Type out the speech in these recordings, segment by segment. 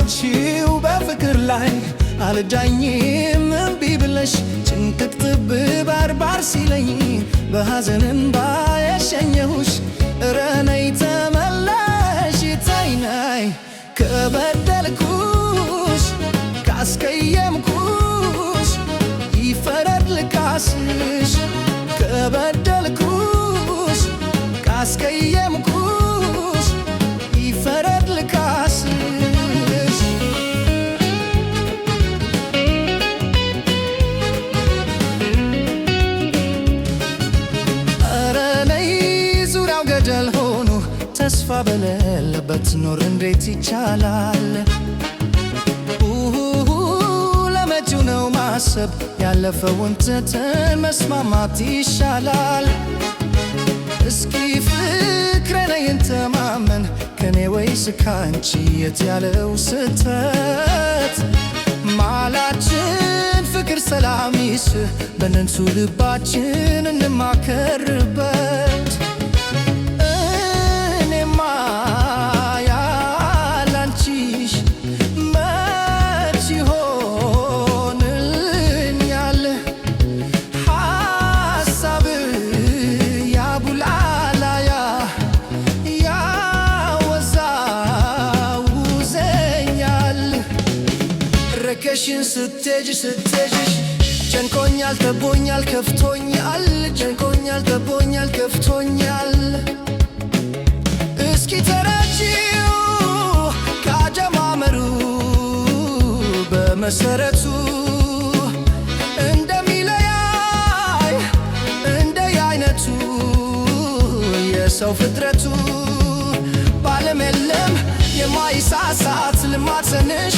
ዋልሽው በፍቅር ላይ አልዳኝም እምቢ ብለሽ ጭንቅቅ ጥብ ባርባር ሲለኝ በሐዘን እንባ የሸኘሁሽ እረ ነይ ተመለሽ ተይ ነይ ከበደልኩሽ ካስቀየምኩሽ ይፈረድ ልካስሽ ከበደልኩሽ ካስቀየምኩሽ ይፈረድ ልካስሽ እረ ነይ ዙሪያው ገደል ሆኖ ተስፋ በሌለበት ኖር እንዴት ይቻላል? ለመጪው ነው ማሰብ ያለፈውን ትተን መስማማት ይሻላል። እስኪ ፍቅሬ ነይ እንተማመን ከኔ ወይስ ካንቺ የት ያለው ስተት? ማላችን ፍቅር ሰላም ይስህ በነንሱ ልባችን እንማከርበት። እኔማ ያላንቺሽ መች ይሆንልኛል? ሐሳብ ያቡላላያ ያወዛውዘኛል። ረከሽን ስትሄጂ ጨንቆኛል ተቦኛል ከፍቶኛል ጨንቆኛል ተቦኛል ከፍቶኛል። እስኪ ተረጂው ካጀማመሩ በመሰረቱ እንደሚለያይ እንደየአይነቱ የሰው ፍጥረቱ ባለም የለም የማይሳሳት ልማትንሽ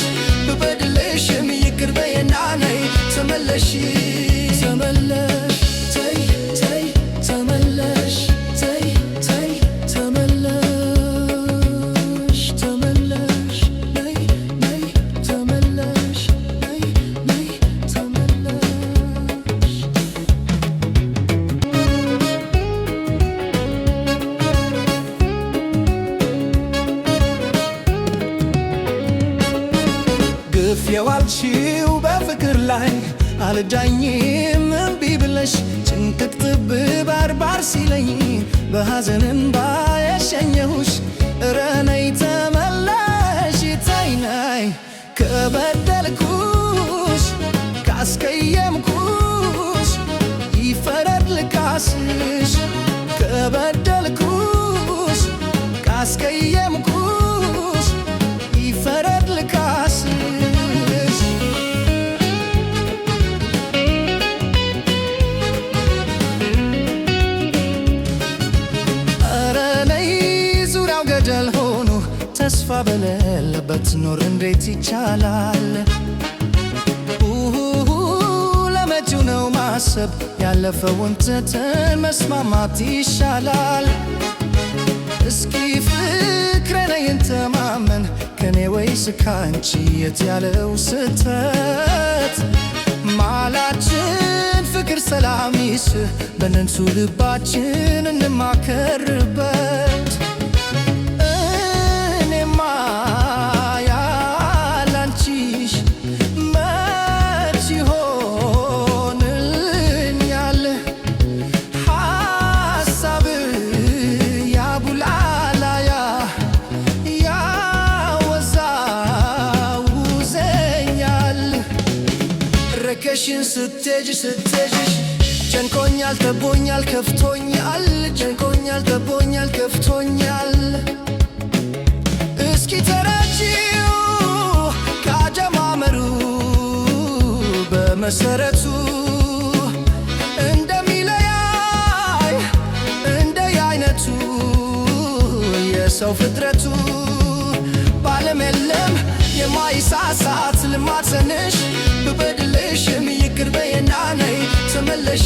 ብበድልሽም ይቅር በይና ነይ ተመለሽ ተመለሽ ተይ ተይ ተመለሽ ተይ ተይ ተመለሽ ተመለሽ ነይ ነይ ተመለሽ ነይ ነይ ተመለሽ። ግፍ የዋልሽው በፍቅር ላይ አልዳኝም እምቢ ብለሽ ጭንቅቅ ጥብ ባርባር ሲለኝ በሐዘን እንባ የሸኘሁሽ እረ ነይ ተመለሽ ተይ ነይ ከበደልኩሽ ካስቀየምኩሽ ይፈረድ ልካስሽ ከበደልኩሽ ካስቀየምኩሽ ይፈረድ ልካስሽ። ገደል ሆኖ ተስፋ በሌለበት ኖር እንዴት ይቻላል? ለመጪው ነው ማሰብ ያለፈውን ትተን መስማማት ይሻላል። እስኪ ፍቅሬ ነይ እንተማመን ከኔ ወይስ ካንቺ የት ያለው ስተት? ማላችን ፍቅር ሰላም ይስህ በነንሱ ልባችን እንማከርበት። ያላንቺሽ መች ይሆንልኛል? ሐሳብ ያቡላላያ ያወዛውዘኛል። ረከሽን ስትሄጂ ጨንቆኛል ተቦኛል ከፍቶኛል ጨንቆኛል ተቦኛል ከፍቶኛል። እስኪ ተረጂው ካጀማመሩ በመሰረቱ እንደሚለያይ እንደየአይነቱ የሰው ፍጥረቱ ባለም የለም የማይሳሳት ልማትንሽ ብበድልሽም ይቅር በይና ነይ ተመለሽ